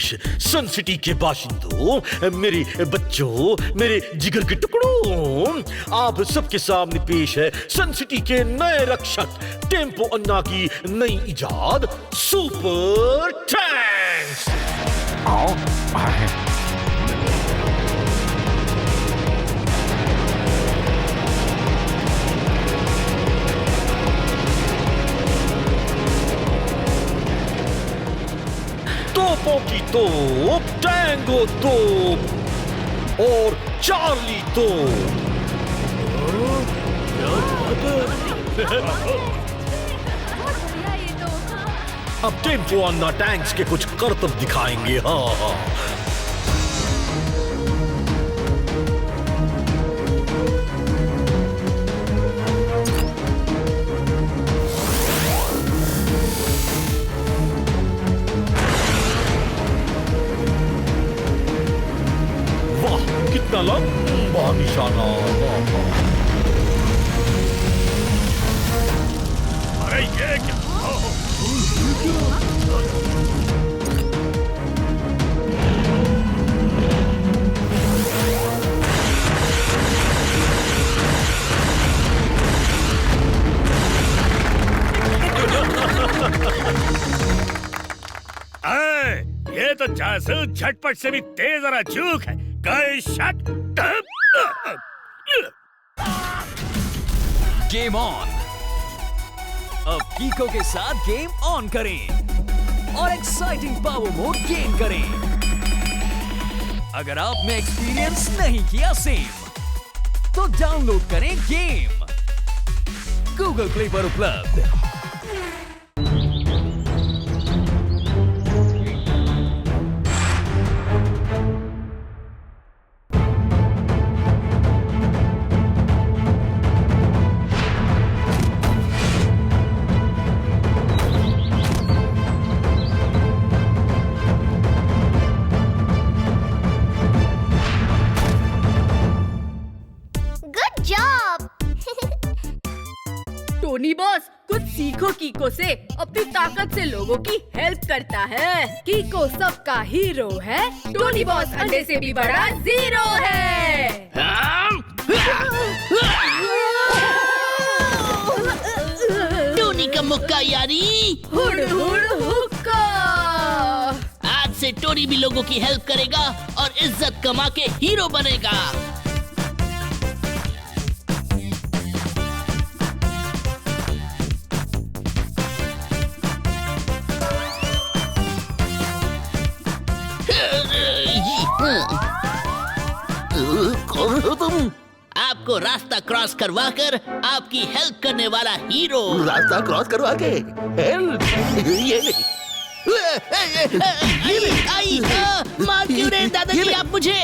देश सन सिटी के बाशिंदों, मेरे बच्चों, मेरे जिगर के टुकड़ों, आप सबके सामने पेश है सन सिटी के नए रक्षक टेम्पो अन्ना की नई इजाद सुपर टैंक्स। तोपों की तोप, टैंगो तोप और चार्ली तोप। अब टेम्पो अन्ना टैंक्स के कुछ करतब दिखाएंगे। हाँ। कितना लंबा निशाना। अरे ये क्या? ये तो जासूस झटपट से भी तेज और अचूक है। Game on. अब कीको के साथ गेम ऑन करें और एक्साइटिंग पावर मोड गेन करें। अगर आपने एक्सपीरियंस नहीं किया सेम, तो डाउनलोड करें गेम गूगल प्ले पर उपलब्ध। टोनी बॉस, कुछ सीखो कीको से। अपनी ताकत से लोगों की हेल्प करता है। कीको सबका हीरो है। टोनी बॉस अंडे से भी बड़ा जीरो है। टोनी का मुक्का यारी हुड़ हुड़ हुक्का। आज से टोनी भी लोगों की हेल्प करेगा और इज्जत कमा के हीरो बनेगा। कौन हो तुम? आपको रास्ता क्रॉस करवा कर आपकी हेल्प करने वाला हीरो। रास्ता क्रॉस करवा के हेल्प? ये आई मार क्यों रहे दादाजी आप मुझे?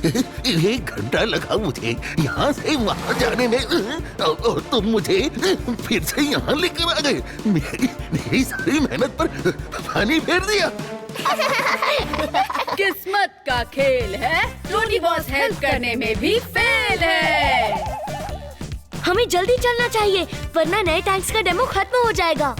1 घंटा लगा मुझे यहाँ से वहाँ जाने में और तुम मुझे फिर से यहाँ लेकर आ गए। मेरी सारी मेहनत पर पानी फेर दिया। किस्मत का खेल है। टोनी बॉस हेल्प करने में भी फेल है। हमें जल्दी चलना चाहिए, वरना नए टैंक्स का डेमो खत्म हो जाएगा।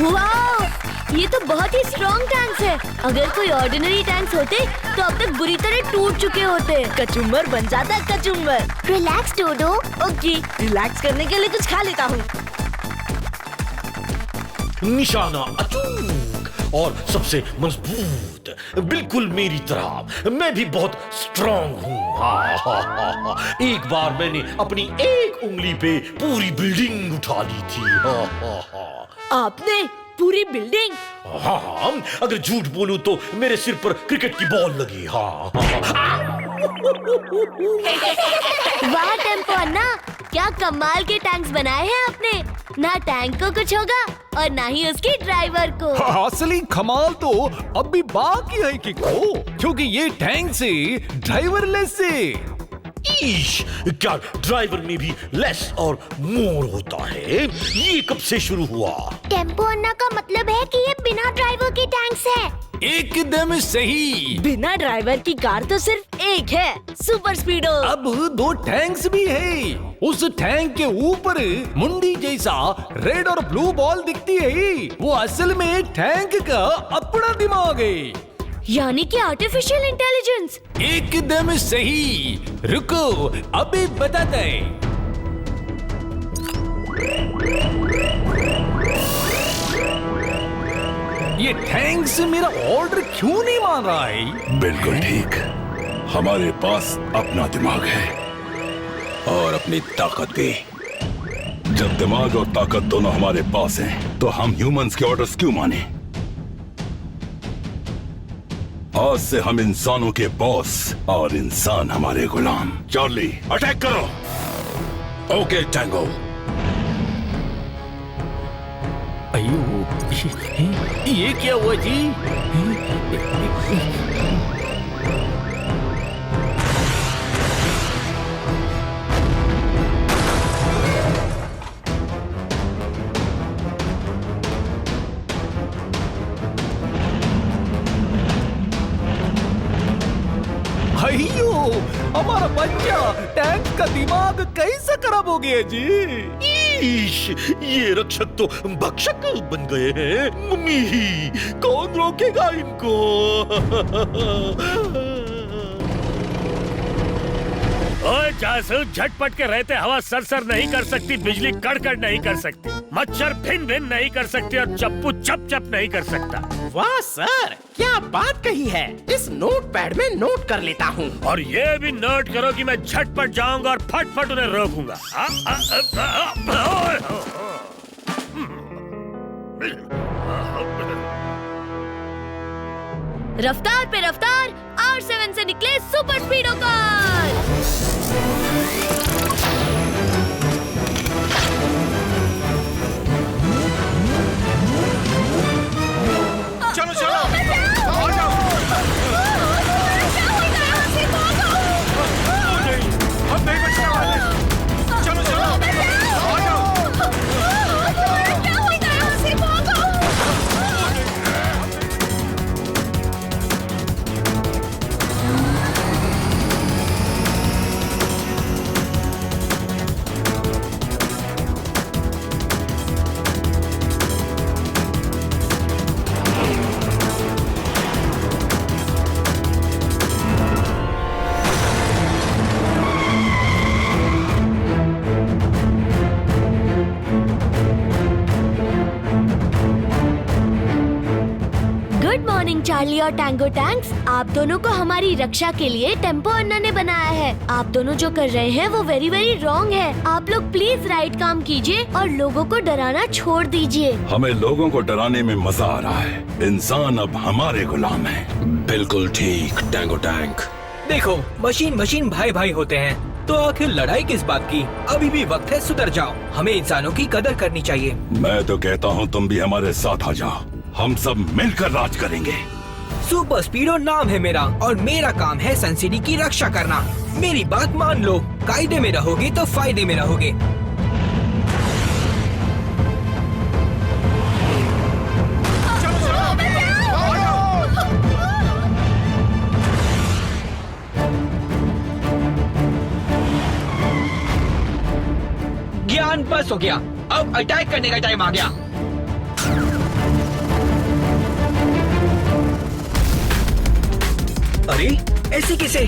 वाओ, ये तो बहुत ही स्ट्रॉन्ग टैंक्स है। अगर कोई ऑर्डिनरी टैंक्स होते तो अब तक बुरी तरह टूट चुके होते। कचुम्बर बन जाता कचुम्बर। रिलैक्स डोडो। ओके, रिलैक्स करने के लिए कुछ खा लेता हूँ। निशाना अचूक और सबसे मजबूत, बिल्कुल मेरी तरह। मैं भी बहुत स्ट्रॉन्ग हूँ। एक बार मैंने अपनी एक उंगली पे पूरी बिल्डिंग उठा ली थी। आपने पूरी बिल्डिंग? हाँ, अगर झूठ बोलूं तो मेरे सिर पर क्रिकेट की बॉल लगी। हाँ। वाह टेम्पो अन्ना, क्या कमाल के टैंक्स बनाए हैं आपने। ना टैंक को कुछ होगा और ना ही उसके ड्राइवर को। असली कमाल तो अब भी बाकी है कीको, क्योंकि ये टैंक से ड्राइवरलेस से। ईश, क्या ड्राइवर में भी लेस और मोर होता है? ये कब से शुरू हुआ? टेम्पो अन्ना का मतलब है कि ये बिना ड्राइवर के टैंक्स है। एकदम सही। बिना ड्राइवर की कार तो सिर्फ एक है, सुपर स्पीडो। अब 2 टैंक्स भी है। उस टैंक के ऊपर मुंडी जैसा रेड और ब्लू बॉल दिखती है, वो असल में टैंक का अपना दिमाग है। यानी कि आर्टिफिशियल इंटेलिजेंस। एकदम सही। रुको, अभी बताते हैं। ये टैंक से मेरा ऑर्डर क्यों नहीं मान रहा है? बिल्कुल ठीक। हमारे पास अपना दिमाग है और अपनी ताकत भी। जब दिमाग और ताकत दोनों हमारे पास हैं, तो हम ह्यूमंस के ऑर्डर्स क्यों माने? आज से हम इंसानों के बॉस और इंसान हमारे गुलाम। चार्ली, अटैक करो। Okay tango. अयो, ये क्या हुआ जी? अयो, हमारा बच्चा टैंक का दिमाग कैसे खराब हो गया जी? ईश, ये रक्षक तो भक्षक बन गए हैं। मम्मी, कौन रोकेगा इनको? ओए जासूस, झटपट के रहते हवा सरसर नहीं कर सकती, बिजली कड़कड़ नहीं कर सकती, मच्छर भिन भिन नहीं कर सकती और चप्पू चप चप नहीं कर सकता। वाह सर, क्या बात कही है। इस नोटपैड में नोट कर लेता हूँ। और ये भी नोट करो कि मैं झटपट जाऊंगा और फटफट उन्हें रोकूंगा। रफ्तार पे रफ्तार, R7 से निकले सुपर स्पीडो कार। चलो चलो, आ जाओ। हम नहीं बचने वाले। चलो चलो, आ जाओ। चार्ली और टैंगो टैंक्स, आप दोनों को हमारी रक्षा के लिए टेम्पो अन्ना ने बनाया है। आप दोनों जो कर रहे हैं वो वेरी वेरी रॉन्ग है। आप लोग प्लीज राइट काम कीजिए और लोगों को डराना छोड़ दीजिए। हमें लोगों को डराने में मजा आ रहा है। इंसान अब हमारे गुलाम है। बिल्कुल ठीक टैंगो टैंक। देखो, मशीन मशीन भाई भाई होते हैं, तो आखिर लड़ाई किस बात की? अभी भी वक्त है, सुधर जाओ। हमें इंसानों की कदर करनी चाहिए। मैं तो कहता हूँ तुम भी हमारे साथ आ जाओ। हम सब मिलकर राज करेंगे। सुपर स्पीडो नाम है मेरा और मेरा काम है सन सिटी की रक्षा करना। मेरी बात मान लो, कायदे में रहोगे तो फायदे में रहोगे। ज्ञान बस हो गया, अब अटैक करने का टाइम आ गया। अरे ऐसे कैसे?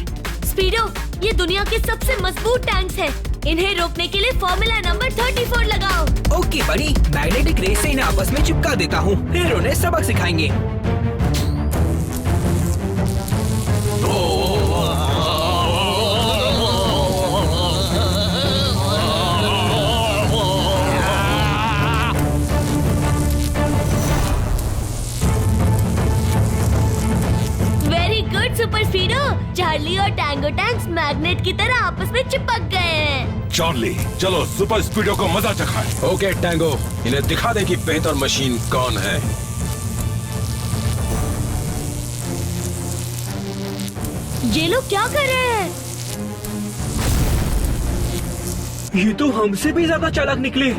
स्पीडो, ये दुनिया के सबसे मजबूत टैंक्स हैं। इन्हें रोकने के लिए फॉर्मूला नंबर 34 लगाओ। ओके बड़ी, मैग्नेटिक रेस से इन्हें आपस में चिपका देता हूँ, फिर उन्हें सबक सिखाएंगे। सुपर स्पीडो, चार्ली और टैंगो टैंक्स मैग्नेट की तरह आपस में चिपक गए हैं। चार्ली, चलो सुपर स्पीडो को मजा चखाएं। ओके टैंगो, इन्हें दिखा दे कि बेहतर मशीन कौन है। ये लोग क्या कर रहे हैं? ये तो हमसे भी ज्यादा चालाक निकले।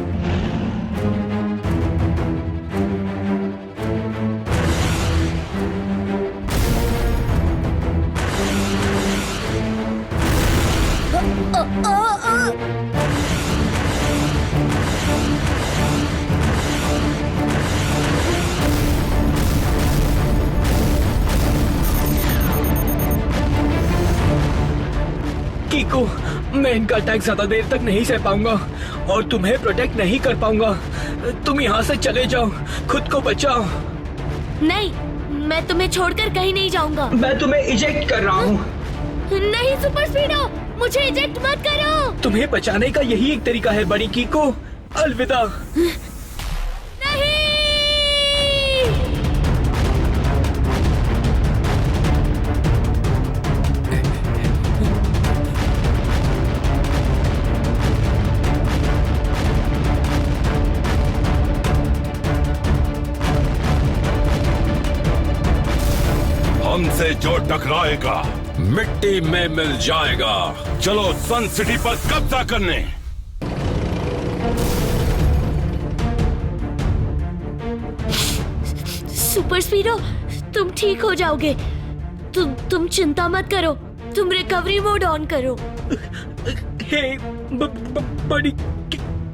कीको, मैं इनका अटैक ज्यादा देर तक नहीं सह पाऊंगा और तुम्हें प्रोटेक्ट नहीं कर पाऊंगा। तुम यहाँ से चले जाओ, खुद को बचाओ। नहीं, मैं तुम्हें छोड़कर कहीं नहीं जाऊंगा। मैं तुम्हें इजेक्ट कर रहा हूँ। नहीं सुपर स्पीडो, मुझे इजेक्ट मत करो। तुम्हें बचाने का यही एक तरीका है बड़ी कीको। अलविदा। नहीं। हमसे जो टकराएगा मिट्टी में मिल जाएगा। चलो सन सिटी पर कब्जा करने। सुपर स्पीडो, तुम ठीक हो जाओगे। तुम चिंता मत करो। तुम रिकवरी मोड ऑन करो। हे बड़ी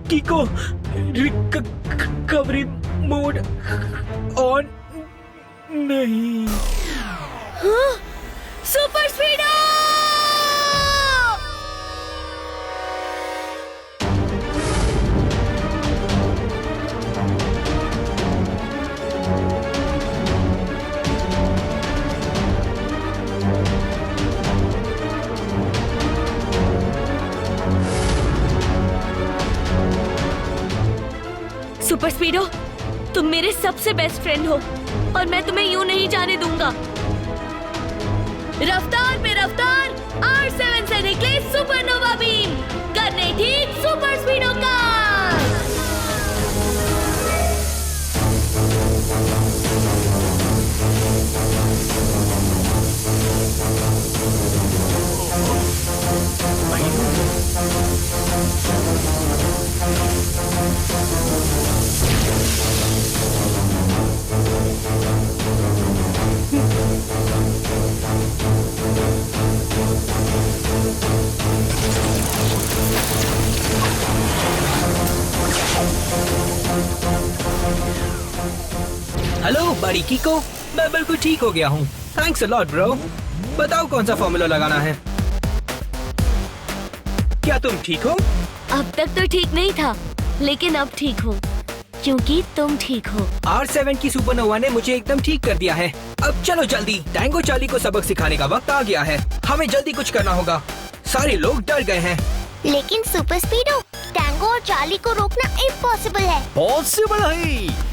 कीको, रिकवरी मोड ऑन नहीं। हाँ? सुपर स्पीडो! सुपर स्पीडो, तुम मेरे सबसे बेस्ट फ्रेंड हो और मैं तुम्हें यूं नहीं जाने दूंगा। रफ्तार पे रफ्तार, R7 से निकले सुपरनोवा बीम, करने ठीक सुपर स्पीडो का। हेलो बड़ी कीको, मैं बिल्कुल ठीक हो गया हूँ। Thanks a lot bro. बताओ कौन सा फॉर्मूला लगाना है। क्या तुम ठीक हो? अब तक तो ठीक नहीं था, लेकिन अब ठीक हूँ क्योंकि तुम ठीक हो। R7 की सुपरनोवा ने मुझे एकदम ठीक कर दिया है। अब चलो जल्दी, टैंगो चार्ली को सबक सिखाने का वक्त आ गया है। हमें जल्दी कुछ करना होगा। सारे लोग डर गए हैं। लेकिन सुपर स्पीडो, टैंगो और चार्ली को रोकना इम्पॉसिबल है। पॉसिबल है।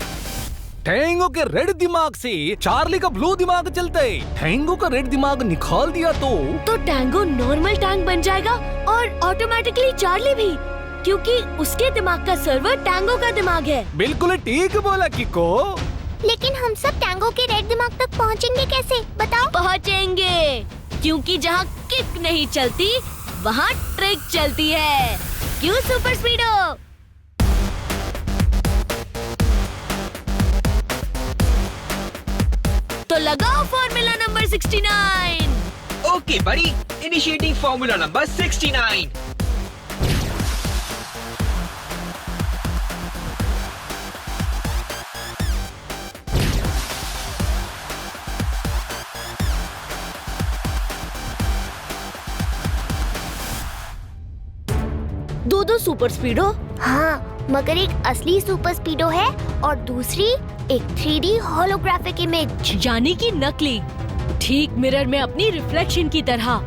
टैंगो के रेड दिमाग से चार्ली का ब्लू दिमाग चलता है। टैंगो का रेड दिमाग निकाल दिया तो टैंगो नॉर्मल टैंक बन जाएगा और ऑटोमेटिकली चार्ली भी, क्योंकि उसके दिमाग का सर्वर टैंगो का दिमाग है। बिल्कुल ठीक बोला कीको। लेकिन हम सब टैंगो के रेड दिमाग तक पहुंचेंगे कैसे, बताओ? पहुंचेंगे, क्योंकि जहाँ किक नहीं चलती वहाँ ट्रिक चलती है। क्यों सुपर स्पीडो? तो लगाओ फॉर्मूला नंबर 69। ओके बड़ी, इनिशिएटिंग फॉर्मूला नंबर 69। दो सुपर स्पीडो? हाँ, मगर एक असली सुपर स्पीडो है और दूसरी एक 3D होलोग्राफिक इमेज, यानी कि नकली, ठीक मिरर में अपनी रिफ्लेक्शन की तरह,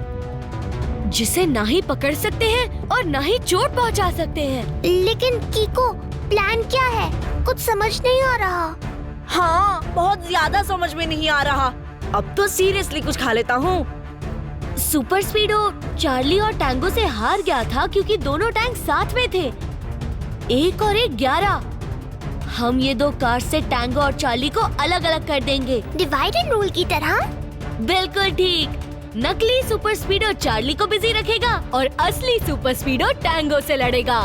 जिसे ना ही पकड़ सकते हैं और ना ही चोट पहुंचा सकते हैं। लेकिन कीको, प्लान क्या है? कुछ समझ नहीं आ रहा। हाँ, बहुत ज्यादा समझ में नहीं आ रहा। अब तो सीरियसली कुछ खा लेता हूँ। सुपर स्पीडो चार्ली और टैंगो से हार गया था क्योंकि दोनों टैंक साथ में थे, 1 और 1 11। हम ये दो कार से टैंगो और चार्ली को अलग अलग कर देंगे, डिवाइड एंड रूल की तरह। बिल्कुल ठीक। नकली सुपर स्पीडो चार्ली को बिजी रखेगा और असली सुपर स्पीडो टैंगो से लड़ेगा।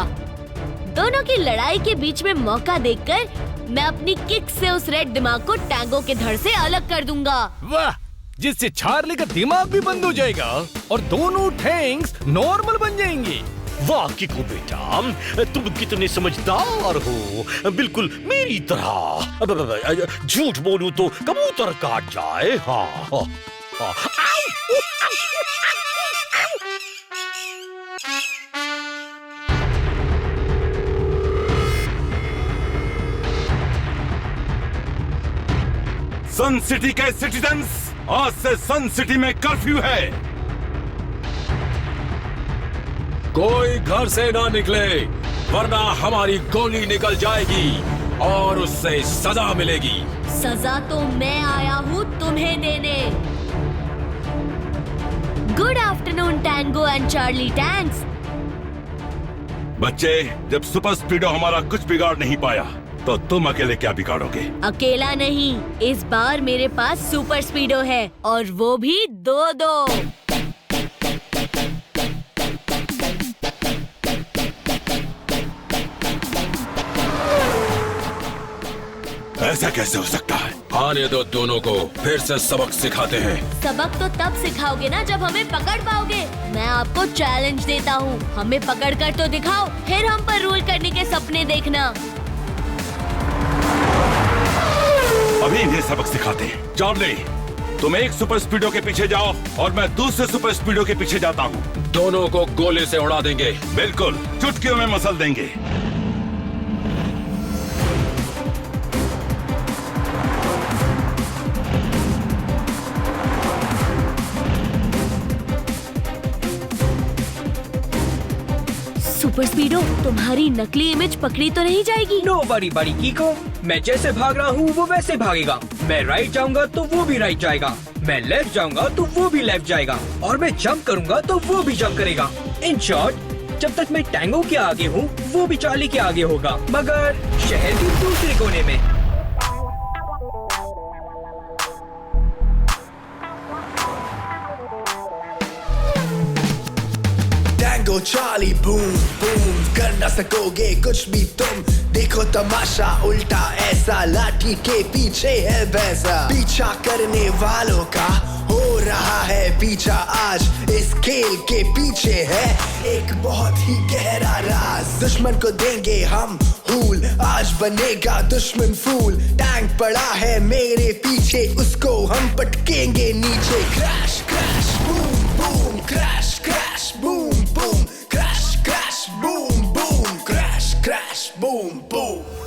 दोनों की लड़ाई के बीच में मौका देखकर मैं अपनी किक से उस रेड दिमाग को टैंगो के धड़ से अलग कर दूंगा। वाह, जिससे चार्ली का दिमाग भी बंद हो जाएगा और दोनों टैंक्स नॉर्मल बन जाएंगे। वाह किको बेटा, तुम कितने समझदार हो, बिल्कुल मेरी तरह। झूठ बोलूं तो कबूतर काट जाए। हाँ, हाँ, हाँ। सन सिटी के सिटीजन्स, आज से सन सिटी में कर्फ्यू है। कोई घर से ना निकले, वरना हमारी गोली निकल जाएगी और उससे सजा मिलेगी। सजा तो मैं आया हूँ तुम्हें देने। Good afternoon tango and Charlie tanks. बच्चे, जब सुपर स्पीडो हमारा कुछ बिगाड़ नहीं पाया, तो तुम अकेले क्या बिगाड़ोगे? अकेला नहीं, इस बार मेरे पास सुपर स्पीडो है और वो भी 2-2। ऐसा कैसे हो सकता है? आने दो दोनों को, फिर से सबक सिखाते हैं। सबक तो तब सिखाओगे ना जब हमें पकड़ पाओगे। मैं आपको चैलेंज देता हूँ, हमें पकड़ कर तो दिखाओ, फिर हम पर रूल करने के सपने देखना। अभी इन्हें सबक सिखाते हैं। चार्ली, तुम एक सुपर स्पीडो के पीछे जाओ और मैं दूसरे सुपर स्पीडो के पीछे जाता हूँ। दोनों को गोले से उड़ा देंगे। बिल्कुल, चुटकियों में मसल देंगे। सुपर स्पीडो, तुम्हारी नकली इमेज पकड़ी तो नहीं जाएगी? नो वरी बड़ी कीको, मैं जैसे भाग रहा हूँ वो वैसे भागेगा। मैं राइट जाऊंगा तो वो भी राइट जाएगा, मैं लेफ्ट जाऊंगा तो वो भी लेफ्ट जाएगा, और मैं जंप करूंगा तो वो भी जंप करेगा। इन शॉर्ट, जब तक मैं टैंगो के आगे हूँ वो भी चार्ली के आगे होगा, मगर शहर के दूसरे कोने में। टैंगो चार्ली बूम बूम, कर ना सकोगे कुछ भी तुम। देखो तमाशा उल्टा ऐसा, लाठी के पीछे है वैसा। पीछा करने वालों का हो रहा है पीछा, आज इस खेल के पीछे है एक बहुत ही गहरा राज। दुश्मन को देंगे हम हूल, आज बनेगा दुश्मन फूल। टैंक पड़ा है मेरे पीछे, उसको हम पटकेंगे नीचे। Crash crash boom boom, crash crash boom boom, crash crash boom boom, crash crash boom boom.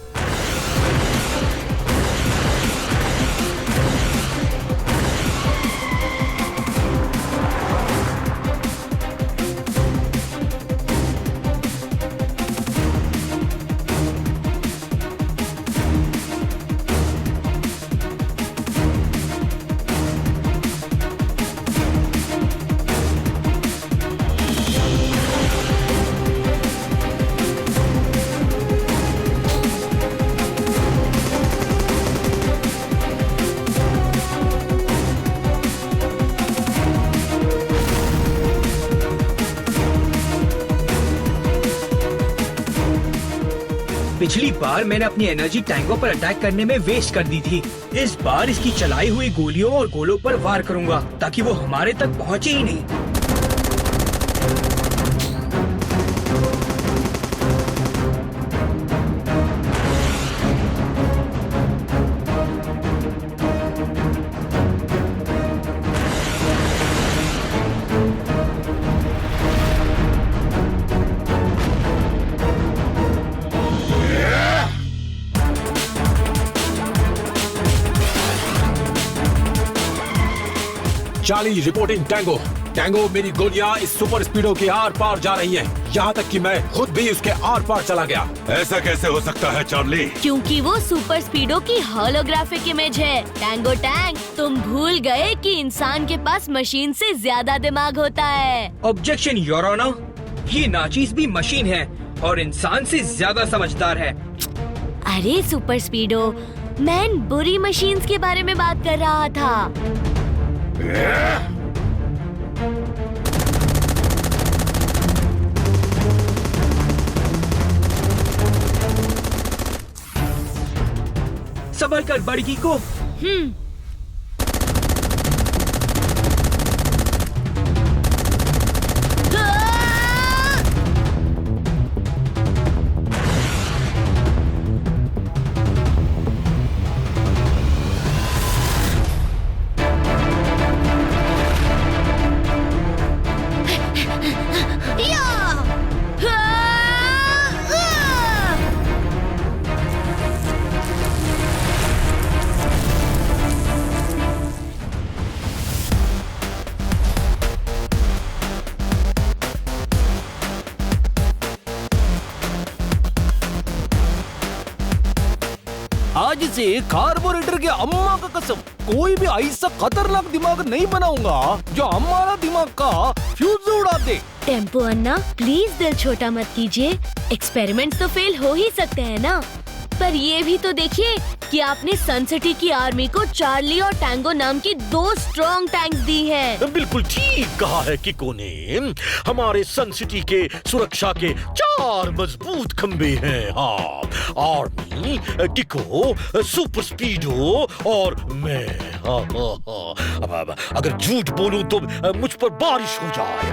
पिछली बार मैंने अपनी एनर्जी टैंगो पर अटैक करने में वेस्ट कर दी थी। इस बार इसकी चलाई हुई गोलियों और गोलों पर वार करूंगा ताकि वो हमारे तक पहुंचे ही नहीं। Charlie reporting tango. टैंगो, मेरी गोलियां इस सुपर स्पीडो के आर पार जा रही हैं, यहाँ तक कि मैं खुद भी उसके आर पार चला गया। ऐसा कैसे हो सकता है चार्ली? क्योंकि वो सुपर स्पीडो की होलोग्राफिक इमेज है। टैंगो टैंक, तुम भूल गए कि इंसान के पास मशीन से ज्यादा दिमाग होता है। ऑब्जेक्शन योर ऑनर, ये नाचीज भी मशीन है और इंसान से ज्यादा समझदार है। अरे सुपर स्पीडो, मैं इन बुरी मशीन्स के बारे में बात कर रहा था। संभल कर बड़गी को। आज से कार्बोरेटर के अम्मा का कसम कोई भी ऐसा खतरनाक दिमाग नहीं बनाऊंगा जो हमारा दिमाग का फ्यूज उड़ा दे। टेम्पो अन्ना प्लीज दिल छोटा मत कीजिए। एक्सपेरिमेंट तो फेल हो ही सकते हैं ना, पर ये भी तो देखिए कि आपने सन सिटी की आर्मी को चार्ली और टैंगो नाम की 2 स्ट्रॉन्ग टैंक्स दी हैं। बिल्कुल ठीक कहा है किको ने। हमारे सन सिटी के सुरक्षा के 4 मजबूत खंबे हैं। हाँ, आर्मी, किको, सुपर स्पीडो और मैं। हाँ, हाँ, हाँ। अब अगर झूठ बोलूं तो मुझ पर बारिश हो जाए।